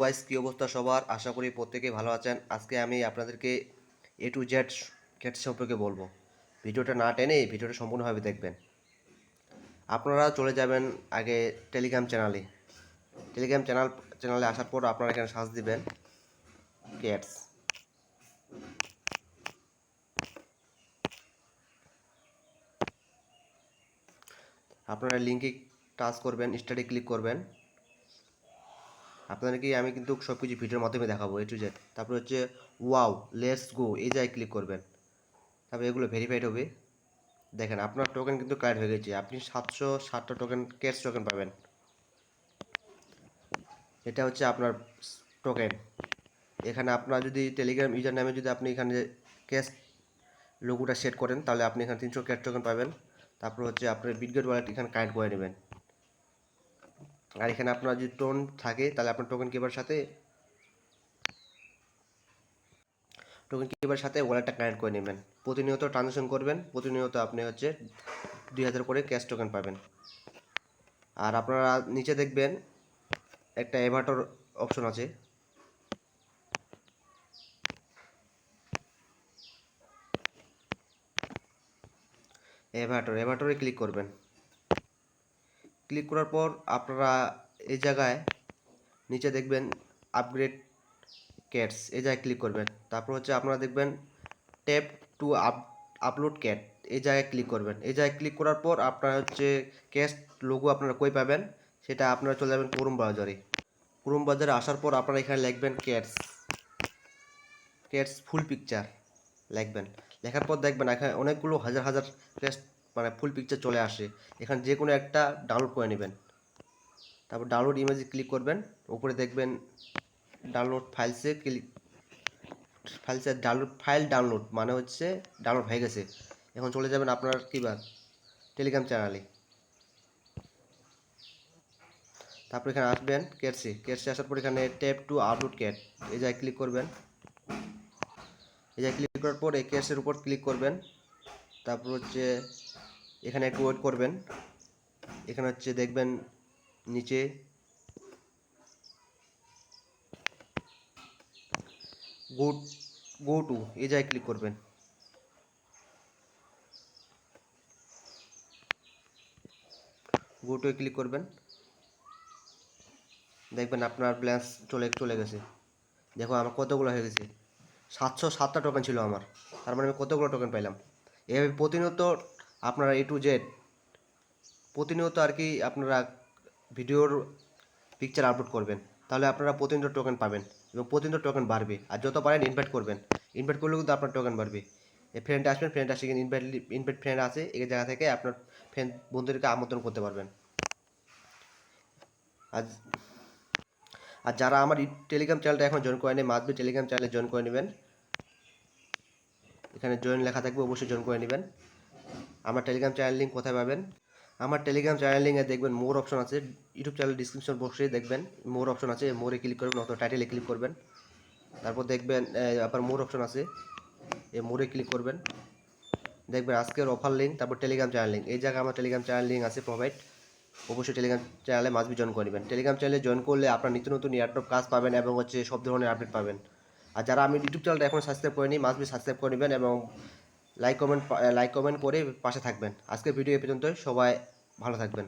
Guys, কি অবস্থা সবার? আশা করি প্রত্যেকেই ভালো আছেন। আজকে আমি আপনাদেরকে A to Z ক্যাটস সম্পর্কে বলবো। ভিডিওটা না টেনে ভিডিওটা সম্পূর্ণভাবে দেখবেন। আপনারা চলে যাবেন আগে টেলিগ্রাম চ্যানেলে। টেলিগ্রাম চ্যানেলে আসার পর আপনারা এখানে সার্চ দিবেন ক্যাটস। আপনারা লিঙ্কে টাচ করবেন, স্টাডি ক্লিক করবেন। আপনাদেরকে আমি কিন্তু সব কিছু ভিডিওর মাধ্যমে দেখাবো A to Z। তারপর হচ্ছে ওয়াও লেটস গো, এই জায়গায় ক্লিক করবেন। তারপর এগুলো ভেরিফাইড হবে। দেখেন আপনার টোকেন কিন্তু কালেক্ট হয়ে গেছে। আপনি 760টা টোকেন ক্যাশ টোকেন পাবেন। এটা হচ্ছে আপনার টোকেন। এখানে আপনার যদি টেলিগ্রাম ইউজার নামে যদি আপনি এখানে ক্যাশ লোগোটা সেট করেন, তাহলে আপনি এখানে 300 ক্যাশ টোকেন পাবেন। তারপর হচ্ছে আপনার বিটগেট ওয়ালেট এখানে কানেক্ট করে নেবেন। আর এখানে আপনার যদি টোন থাকে, তাহলে আপনার টোকেন কিপারের সাথে ওয়ালেটটা কানেক্ট করে নেবেন। প্রতিনিয়ত ট্রানজাকশন করবেন, প্রতিনিয়ত আপনি হচ্ছে 2000 করে ক্যাশ টোকেন পাবেন। আর আপনারা নিচে দেখবেন একটা এভাটোর অপশন আছে। এভাটোরে ক্লিক করবেন। ক্লিক করার পর আপনারা এই জায়গায় নিচে দেখবেন আপগ্রেড ক্যাটস, এই জায়গায় ক্লিক করবেন। তারপর হচ্ছে আপনারা দেখবেন ট্যাপ টু আপলোড ক্যাট, এই জায়গায় ক্লিক করবেন। এই জায়গায় ক্লিক করার পর আপনারা হচ্ছে ক্যাশ লোগো আপনারা কই পাবেন, সেটা আপনারা চলে যাবেন ক্রোম বাজারে আসার পর আপনারা এখানে লিখবেন ক্যাটস ফুল পিকচার লিখবেন। লেখার পর দেখবেন এখানে অনেকগুলো হাজার হাজার ক্যাশ মানে ফুল পিকচার চলে আসে। এখানে যে কোনো একটা ডাউনলোড করে নেবেন। তারপর ডাউনলোড ইমেজে ক্লিক করবেন। উপরে দেখবেন ডাউনলোড ডাউনলোড মানে হচ্ছে ডাউনলোড হয়ে গেছে। এখন চলে যাবেন আপনার টেলিগ্রাম চ্যানেলে। তারপর এখানে আসবেন ক্যাটসে আসার পর এখানে ট্যাপ টু আপলোড ক্যাট, এই জায়গায় ক্লিক করবেন। এই জায়গায় ক্লিক করার পর এই ক্যাটসের উপর ক্লিক করবেন। তারপর হচ্ছে এখানে একটু ওয়েট করবেন। এখানে হচ্ছে দেখবেন নিচে গো টু, এই জায়গায় ক্লিক করবেন। গো টু ক্লিক করবেন। দেখবেন আপনার ব্যালেন্স চলে গেছে। দেখো আমার কতগুলো হয়ে গেছে, 707টা টোকেন ছিল আমার। তার মানে আমি কতগুলো টোকেন পাইলাম। এভাবে প্রতিনিয়ত আপনারা A to Z প্রতিনিয়ত আর কি আপনারা ভিডিওর পিকচার আপলোড করবেন, তাহলে আপনারা প্রতিনিয়ত টোকেন পাবেন এবং প্রতিনিয়ত টোকেন বাড়বে। আর যত পারেন ইনভাইট করবেন, ইনভাইট করলেও কিন্তু আপনার টোকেন বাড়বে। এই ফ্রেন্ড আসবেন, ফ্রেন্ড আসে কিন্তু ইনভাইট ফ্রেন্ড আছে, এই জায়গা থেকে আপনার ফ্রেন্ড বন্ধুদেরকে আমন্ত্রণ করতে পারবেন। আর আর যারা আমার টেলিগ্রাম চ্যানেলটা এখন জয়েন করে নেই, মাসবি টেলিগ্রাম চ্যানেলে জয়েন করে নেবেন। এখানে জয়েন লেখা থাকবে, অবশ্যই জয়েন করে নেবেন। আমার টেলিগ্রাম চ্যানেল লিঙ্ক কোথায় পাবেন? আমার টেলিগ্রাম চ্যানেল লিঙ্কে দেখবেন মোর অপশন আছে। ইউটিউব চ্যানেল ডিসক্রিপশন বক্সে দেখবেন মোর অপশন আছে, মোরে ক্লিক করবেন অথবা টাইটেলে ক্লিক করবেন। তারপর দেখবেন আবার মোর অপশন আছে, এই মোরে ক্লিক করবেন। দেখবেন আজকের অফার লিঙ্ক, তারপর টেলিগ্রাম চ্যানেল লিঙ্ক, এই জায়গায় আমার টেলিগ্রাম চ্যানেল লিঙ্ক আছে প্রোভাইড। অবশ্যই টেলিগ্রাম চ্যানেলে মাসবি জয়েন করে নেবেন। টেলিগ্রাম চ্যানেলে জয়েন করলে আপনার নিত্য নতুন এয়ারড্রপ কাজ পাবেন এবং হচ্ছে সব ধরনের আপডেট পাবেন। আর যারা আমি ইউটিউব চ্যানেলটা এখন সাবস্ক্রাইব করিনি, মাসবি সাবস্ক্রাইব করে নেবেন এবং লাইক কমেন্ট করে পাশে থাকবেন। আজকের ভিডিও এ পর্যন্ত, সবাই ভালো থাকবেন।